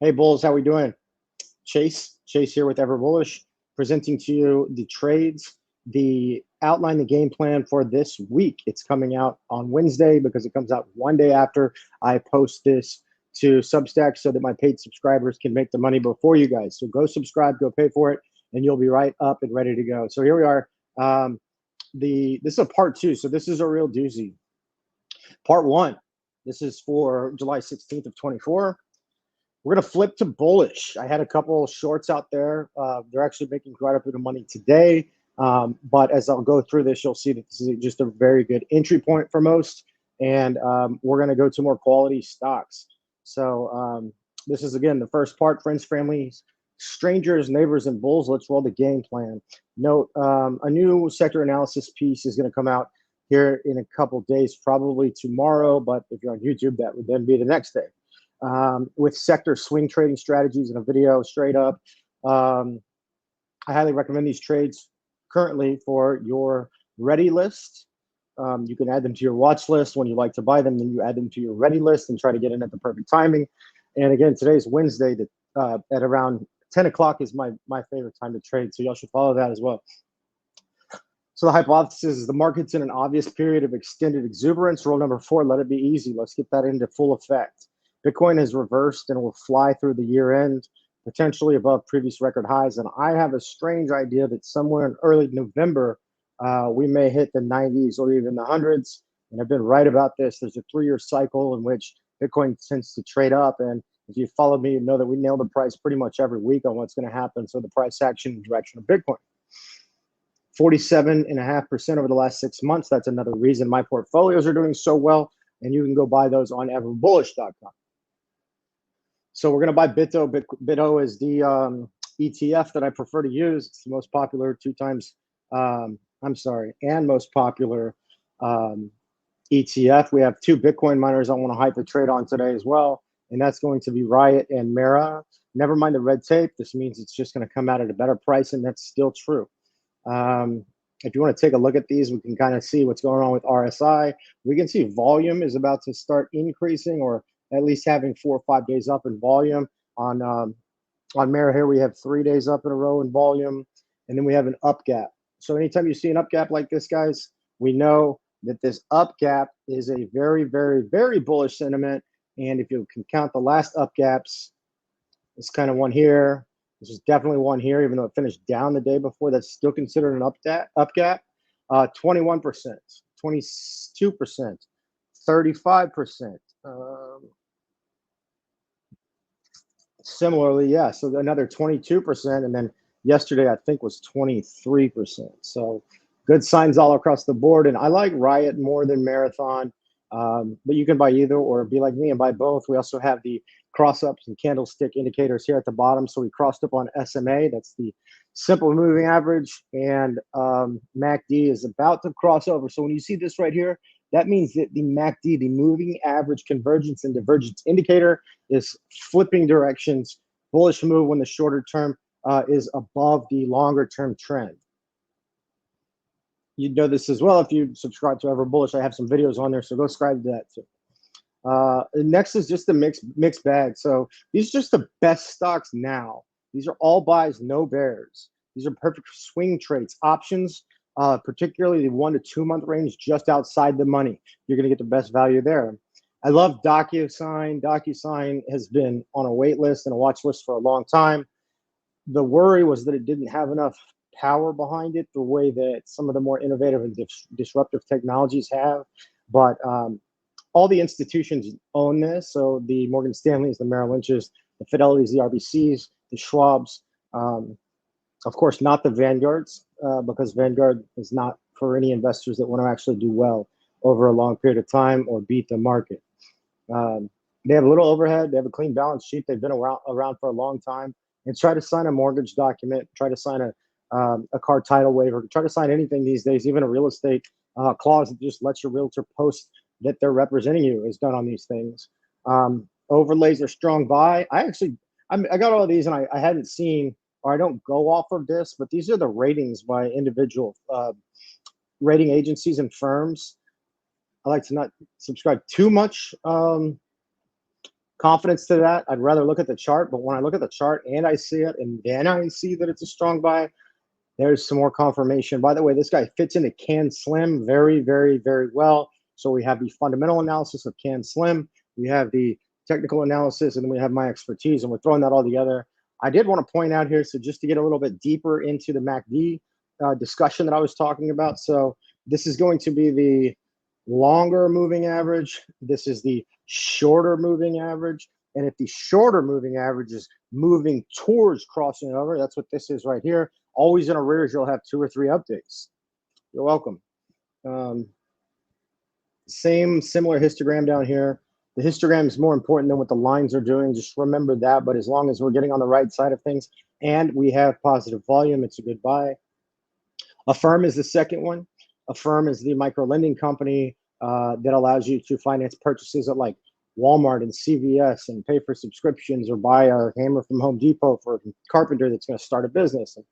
Hey Bulls, how we doing? Chase here with Everbullish, presenting to you the trades, the outline, the game plan for this week. It's coming out on Wednesday because it comes out one day after I post this to Substack so that my paid subscribers can make the money before you guys. So go subscribe, go pay for it, and you'll be right up and ready to go. So here we are. This is a part two, so this is a real doozy. Part one. This is for July 16th of 24. We're going to flip to bullish. I had a couple shorts out there. They're actually making quite a bit of money today. But as I'll go through this, you'll see that this is just a very good entry point for most. And we're going to go to more quality stocks. So this is, again, the first part, friends, families, strangers, neighbors, and bulls. Let's roll the game plan. Note, a new sector analysis piece is going to come out here in a couple days, probably tomorrow. But if you're on YouTube, that would then be the next day. With sector swing trading strategies in a video straight up. I highly recommend these trades currently for your ready list. You can add them to your watch list when you like to buy them, then you add them to your ready list and try to get in at the perfect timing. And again, today's Wednesday at around 10 o'clock is my favorite time to trade. So y'all should follow that as well. So the hypothesis is the market's in an obvious period of extended exuberance. Rule number 4, let it be easy. Let's get that into full effect. Bitcoin has reversed and will fly through the year end, potentially above previous record highs. And I have a strange idea that somewhere in early November, we may hit the 90s or even the hundreds. And I've been right about this. There's a 3-year cycle in which Bitcoin tends to trade up. And if you follow me, you know that we nail the price pretty much every week on what's going to happen. So the price action in the direction of Bitcoin. 47.5% over the last 6 months. That's another reason my portfolios are doing so well. And you can go buy those on everbullish.com. So we're going to buy BITO. BITO is the ETF that I prefer to use. It's the most popular and most popular ETF. We have 2 Bitcoin miners I want to hyper trade on today as well. And that's going to be RIOT and Mara. Never mind the red tape. This means it's just going to come out at a better price, and that's still true. If you want to take a look at these, we can kind of see what's going on with RSI. We can see volume is about to start increasing, or at least having 4 or 5 days up in volume. On Mara here, we have 3 days up in a row in volume, and then we have an up gap. So anytime you see an up gap like this, guys, we know that this up gap is a very, very, very bullish sentiment. And if you can count the last up gaps, it's kind of one here. This is definitely one here, even though it finished down the day before. That's still considered an up gap. 21%, 22%, 35%. Similarly, yeah, so another 22%, and then yesterday I think was 23%. So good signs all across the board. And I like RIOT more than Marathon, but you can buy either or be like me and buy both. We also have the cross ups and candlestick indicators here at the bottom. So we crossed up on SMA. That's the simple moving average, and MACD is about to cross over. So when you see this right here, that means that the MACD, the moving average convergence and divergence indicator, is flipping directions. Bullish move when the shorter term is above the longer term trend. You know this as well if you subscribe to Everbullish. I have some videos on there, so go subscribe to that too. Next is just a mixed bag. So these are just the best stocks now. These are all buys, no bears. These are perfect swing trades. Options, particularly the 1 to 2 month range, just outside the money. You're going to get the best value there. I love DocuSign. DocuSign has been on a wait list and a watch list for a long time. The worry was that it didn't have enough power behind it the way that some of the more innovative and disruptive technologies have. But all the institutions own this. So the Morgan Stanleys, the Merrill Lynches, the Fidelities, the RBCs, the Schwabs, of course, not the Vanguards, because Vanguard is not for any investors that want to actually do well over a long period of time or beat the market. They have a little overhead. They have a clean balance sheet. They've been around for a long time. And try to sign a mortgage document, try to sign a car title waiver, try to sign anything these days, even a real estate clause that just lets your realtor post that they're representing you is done on these things. Overlays are strong buy. I got all of these, and I hadn't seen, or I don't go off of this, but these are the ratings by individual rating agencies and firms. I like to not subscribe too much confidence to that. I'd rather look at the chart, but when I look at the chart and I see it, and then I see that it's a strong buy, there's some more confirmation. By the way, this guy fits into Can Slim very, very, very well. So we have the fundamental analysis of Can Slim, we have the technical analysis, and then we have my expertise, and we're throwing that all together. I did want to point out here, so just to get a little bit deeper into the MACD discussion that I was talking about. So this is going to be the longer moving average. This is the shorter moving average. And if the shorter moving average is moving towards crossing over, that's what this is right here. Always in arrears, you'll have 2 or 3 updates. You're welcome. Similar histogram down here. The histogram is more important than what the lines are doing. Just remember that. But as long as we're getting on the right side of things and we have positive volume, it's a good buy. AFRM is the second one. AFRM is the micro lending company that allows you to finance purchases at like Walmart and CVS and pay for subscriptions or buy a hammer from Home Depot for a carpenter that's going to start a business. And,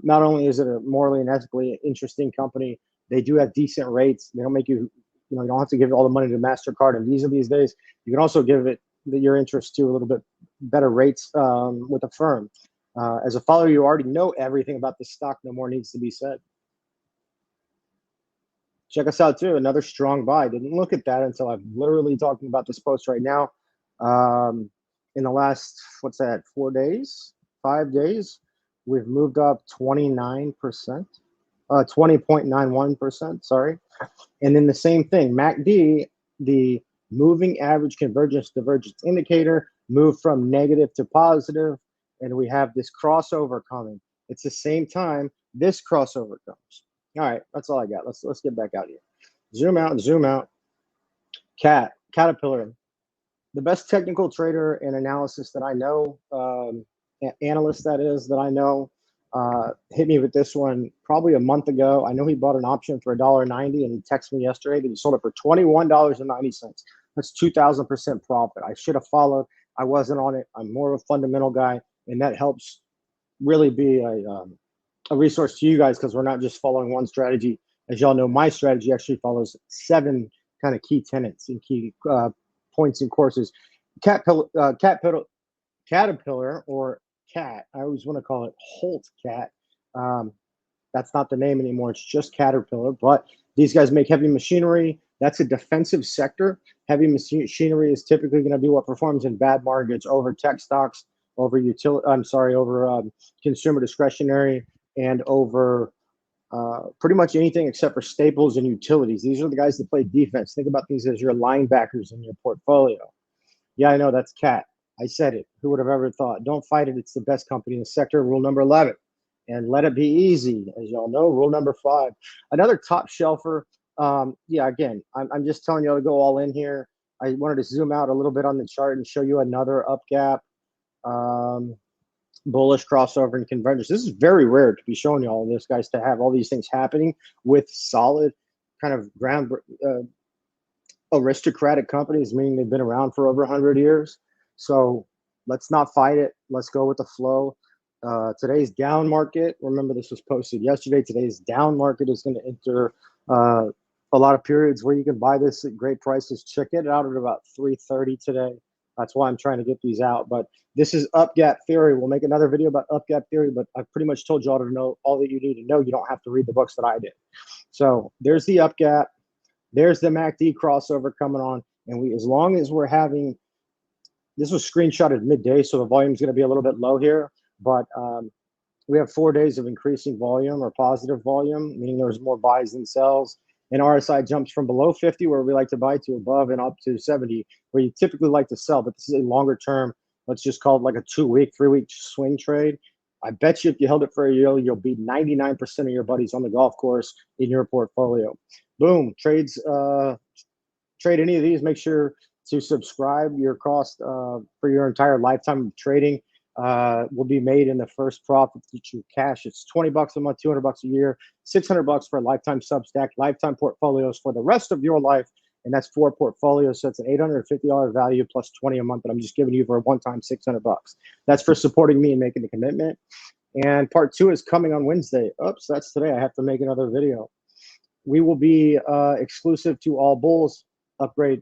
not only is it a morally and ethically interesting company, they do have decent rates. They don't make you, you don't have to give all the money to MasterCard and Visa these days. You can also give it your interest to a little bit better rates with a firm. As a follower, you already know everything about the stock. No more needs to be said. Check us out too. Another strong buy. Didn't look at that until I'm literally talking about this post right now. In the last, 4 days, 5 days, we've moved up 29%, 20.91%, sorry. And then the same thing, MACD, the moving average convergence divergence indicator, moved from negative to positive, and we have this crossover coming. It's the same time this crossover comes. All right, that's all I got. Let's get back out here. Zoom out, zoom out. Caterpillar, the best technical trader and analysis that I know, analyst that is, that I know, hit me with this one probably a month ago. I know he bought an option for $1.90, and he texted me yesterday that he sold it for $21.90. That's 2,000% profit. I should have followed. I wasn't on it. I'm more of a fundamental guy, and that helps really be a resource to you guys, because we're not just following one strategy. As y'all know, my strategy actually follows 7 kind of key tenets and key points and courses. Caterpillar or Cat, I always want to call it Holt Cat. That's not the name anymore. It's just Caterpillar. But these guys make heavy machinery. That's a defensive sector. Heavy machinery is typically going to be what performs in bad markets over tech stocks, over over consumer discretionary, and over pretty much anything except for staples and utilities. These are the guys that play defense. Think about these as your linebackers in your portfolio. Yeah, I know, that's Cat. I said it. Who would have ever thought? Don't fight it. It's the best company in the sector. Rule number 11. And let it be easy. As y'all know, rule number 5. Another top shelfer. Yeah, again, I'm just telling y'all to go all in here. I wanted to zoom out a little bit on the chart and show you another up gap. Bullish crossover and convergence. This is very rare to be showing you all this, guys, to have all these things happening with solid kind of aristocratic companies, meaning they've been around for over 100 years. So let's not fight it. Let's go with the flow. Today's down market, remember this was posted yesterday, today's down market is going to enter a lot of periods where you can buy this at great prices. Check it out at about 3:30 today. That's why I'm trying to get these out. But this is up gap theory. We'll make another video about up gap theory, but I've pretty much told y'all to know all that you need to know. You don't have to read the books that I did. So there's the up gap. There's the MACD crossover coming on. And as long as we're having, this was screenshotted midday, so the volume is going to be a little bit low here. But we have 4 days of increasing volume or positive volume, meaning there's more buys than sells. And RSI jumps from below 50, where we like to buy, to above and up to 70, where you typically like to sell. But this is a longer term, let's just call it like a 2-week, 3-week swing trade. I bet you if you held it for a year, you'll beat 99% of your buddies on the golf course in your portfolio. Boom, trade any of these. Make sure to subscribe. Your cost for your entire lifetime of trading will be made in the first profit that you cash. It's $20 a month, $200 a year, $600 for a lifetime Substack, lifetime portfolios for the rest of your life. And that's 4 portfolios. So it's an $850 value plus 20 a month that I'm just giving you for a one-time $600. That's for supporting me and making the commitment. And part 2 is coming on Wednesday. Oops, that's today. I have to make another video. We will be exclusive to all bulls upgrade.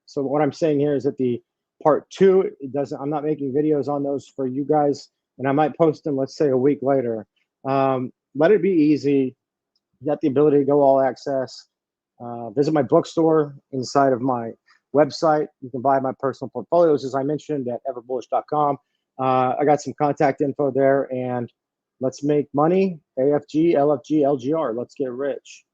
So what I'm saying here is that the part 2. I'm not making videos on those for you guys, and I might post them, let's say, a week later. Let it be easy. You got the ability to go all access. Visit my bookstore inside of my website. You can buy my personal portfolios, as I mentioned, at everbullish.com. I got some contact info there, and let's make money. AFG, LFG, LGR. Let's get rich.